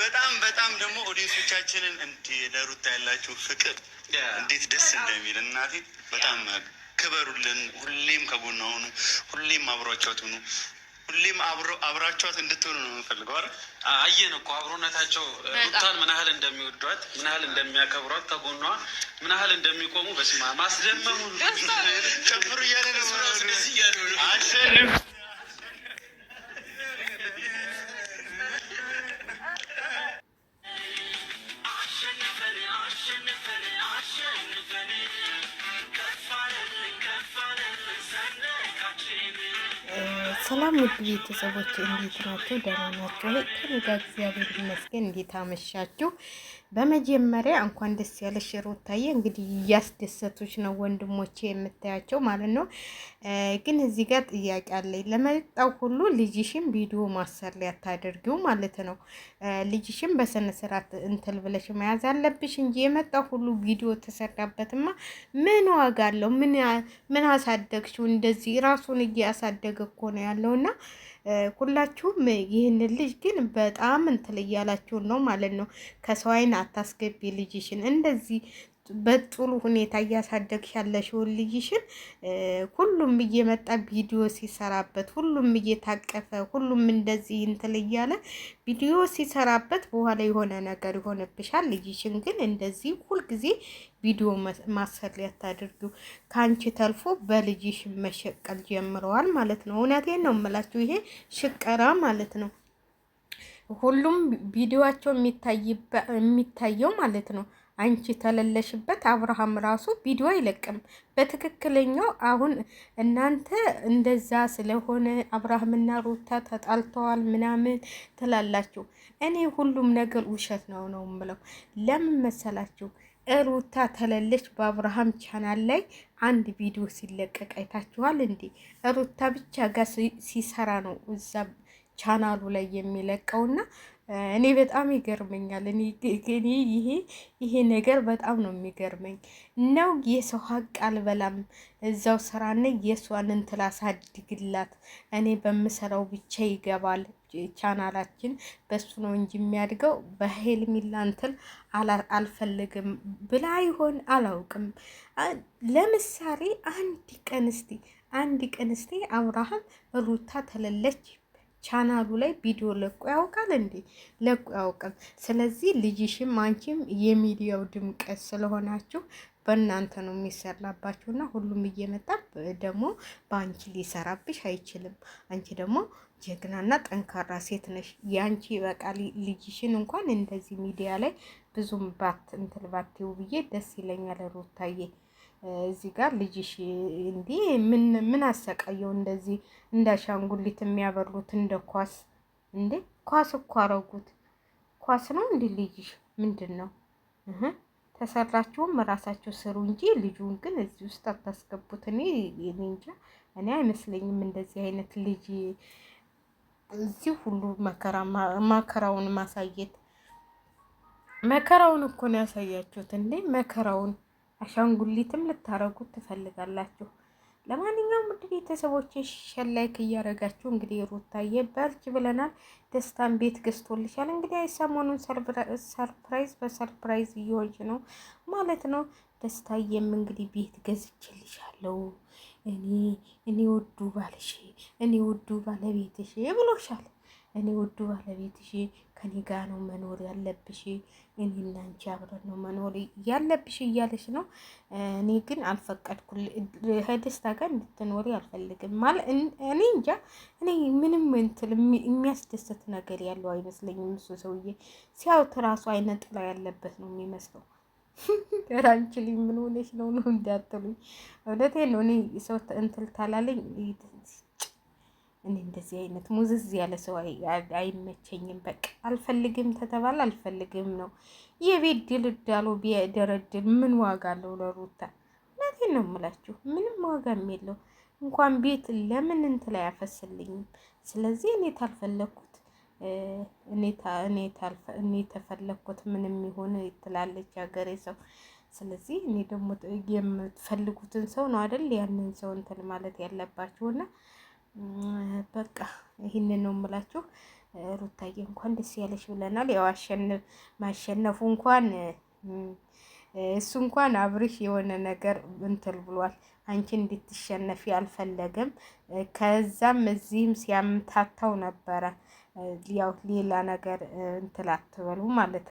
በጣም ደግሞ ኦዲየንሶቻችንን ለሩታ ያላችሁ ፍቅር እንዴት ደስ እንደሚል እናቴ በጣም ክበሩልን። ሁሌም ከጎኗ ሁኑ። ሁሌም አብሯቸዋት ሁኑ። ሁሌም አብራቸዋት እንድትሆኑ ነው የምፈልገው። አይደል? አየን እኮ አብሮነታቸው ሩታን ምን ያህል እንደሚወዷት፣ ምን ያህል እንደሚያከብሯት፣ ከጎኗ ምን ያህል እንደሚቆሙ በስማ ማስደመሙ ጨፍሩ እያለ ነው አሸንፍ ሰላም ውድ ቤተሰቦች እንዴት ናችሁ? ደህና ናችሁ? ከእኔ ጋር እግዚአብሔር ይመስገን። እንዴት አመሻችሁ? በመጀመሪያ እንኳን ደስ ያለሽ ሩታዬ። እንግዲህ እያስደሰቱች ነው ወንድሞቼ የምታያቸው ማለት ነው። ግን እዚህ ጋር ጥያቄ አለኝ። ለመጣው ሁሉ ልጅሽን ቪዲዮ ማሰሪያ ታደርጊው ማለት ነው። ልጅሽን በስነ ስርዓት እንትን ብለሽ መያዝ አለብሽ እንጂ የመጣው ሁሉ ቪዲዮ ተሰራበትማ ምን ዋጋ አለው? ምን አሳደግሽው? እንደዚህ ራሱን እያሳደገ እኮ ነው ያለውና ሁላችሁም ይህንን ልጅ ግን በጣም እንትን እያላችሁን ነው ማለት ነው። ከሰው አይን አታስገቢ ልጅሽን። እንደዚህ በጥሩ ሁኔታ እያሳደግሽ ያለሽውን ልጅሽን ሁሉም እየመጣ ቪዲዮ ሲሰራበት፣ ሁሉም እየታቀፈ፣ ሁሉም እንደዚህ እንትን እያለ ቪዲዮ ሲሰራበት በኋላ የሆነ ነገር ይሆንብሻል። ልጅሽን ግን እንደዚህ ሁልጊዜ ቪዲዮ ማሰሪያ ታድርጊው። ከአንቺ ተልፎ በልጅሽ መሸቀል ጀምረዋል ማለት ነው። እውነቴን ነው የምላችሁ፣ ይሄ ሽቀራ ማለት ነው። ሁሉም ቪዲዮአቸው የሚታየው ማለት ነው አንቺ ተለለሽበት። አብርሃም ራሱ ቪዲዮ አይለቅም በትክክለኛው። አሁን እናንተ እንደዛ ስለሆነ አብርሃምና ሩታ ተጣልተዋል ምናምን ትላላችሁ። እኔ ሁሉም ነገር ውሸት ነው የምለው። ለምን መሰላችሁ? ሩታ ተለለች በአብርሃም ቻናል ላይ አንድ ቪዲዮ ሲለቀቅ አይታችኋል እንዴ? ሩታ ብቻ ጋር ሲሰራ ነው እዛ ቻናሉ ላይ የሚለቀውና እኔ በጣም ይገርመኛል። እኔ ይሄ ነገር በጣም ነው የሚገርመኝ። ነው የሰው ሀቅ አልበላም እዛው ስራና የሷን እንትን አሳድግላት፣ እኔ በምሰራው ብቻ ይገባል ቻናላችን በሱ ነው እንጂ የሚያድገው በሄርሜላ እንትን አልፈልግም ብላ ይሆን አላውቅም። ለምሳሌ አንድ ቀን እስቲ አብርሃም ሩታ ተለለች ቻናሉ ላይ ቪዲዮ ለቆ ያውቃል እንዴ? ለቆ ያውቃል። ስለዚህ ልጅሽም አንቺም የሚዲያው ድምቀት ስለሆናችሁ በእናንተ ነው የሚሰራባችሁና ሁሉም እየመጣ ደግሞ በአንቺ ሊሰራብሽ አይችልም። አንቺ ደግሞ ጀግናና ጠንካራ ሴት ነሽ። ያንቺ በቃ ልጅሽን እንኳን እንደዚህ ሚዲያ ላይ ብዙም እንትን ባትይው ብዬ ደስ ይለኛል ሩታዬ። እዚህ ጋር ልጅሽ እንዴ ምን አሰቃየው? እንደዚህ እንዳሻንጉሊት የሚያበሉት እንደ ኳስ እንዴ? ኳስ እኮ አረጉት። ኳስ ነው እንዴ ልጅሽ? ምንድን ነው? ተሰራችሁም ራሳችሁ ስሩ እንጂ ልጁን ግን እዚህ ውስጥ አታስገቡት። እኔ እንጃ፣ እኔ አይመስለኝም እንደዚህ አይነት ልጅ እዚህ ሁሉ መከራውን ማሳየት። መከራውን እኮ ነው ያሳያችሁት እንዴ? መከራውን አሻንጉሊትም ልታረጉት ትፈልጋላችሁ። ለማንኛውም ውድ ቤተሰቦች ሸር ላይክ እያደረጋችሁ እንግዲህ ሩታዬ በርቺ ብለናል። ደስታን ቤት ገዝቶልሻል። እንግዲህ ሰሞኑን ሰርፕራይዝ በሰርፕራይዝ እየሆንሽ ነው ማለት ነው። ደስታዬም እንግዲህ ቤት ገዝቼልሻለሁ እኔ ውዱ ባልሽ፣ እኔ ውዱ ባለቤትሽ ብሎሻል። እኔ ውዱ ባለቤትሽ ከኔ ጋር ነው መኖር ያለብሽ፣ እኔና አንቺ አብረን ነው መኖር ያለብሽ እያለሽ ነው። እኔ ግን አልፈቀድኩል። ከደስታ ጋር እንድትኖሪ አልፈልግም ማለት እኔ እንጃ። እኔ ምንም እንትን የሚያስደስት ነገር ያለው አይመስለኝም። እሱ ሰውዬ ሲያዩት ራሱ አይነ ጥላ ያለበት ነው የሚመስለው። ራንችሊ ምን ሆነሽ ነው እንዳትሉኝ፣ እውነቴን ነው። እኔ ሰው እንትን ታላለኝ እኔ እንደዚህ አይነት ሙዝዝ ያለ ሰው አይመቸኝም። በቃ አልፈልግም ተተባለ አልፈልግም ነው። የቤት ድልዳሉ ቢደረድር ምን ዋጋ አለው ለሩታ? እውነቴን ነው የምላችሁ፣ ምንም ዋጋም የለው። እንኳን ቤት ለምን እንትን ላይ አያፈስልኝም። ስለዚህ እኔ ታልፈለኩት እኔ ተፈለኩት ምንም ይሆን ትላለች ሀገሬ ሰው። ስለዚህ እኔ ደግሞ የምትፈልጉትን ሰው ነው አይደል ያንን ሰው እንትን ማለት ያለባችሁና በቃ ይህንን ነው የምላችሁ። ሩታዬ እንኳን ደስ ያለሽ ብለናል። ያው ማሸነፉ እንኳን እሱ እንኳን አብርሽ የሆነ ነገር እንትን ብሏል። አንቺ እንድትሸነፊ አልፈለገም። ከዛም እዚህም ሲያምታታው ነበረ። ያው ሌላ ነገር እንትን አትበሉ ማለት ነው።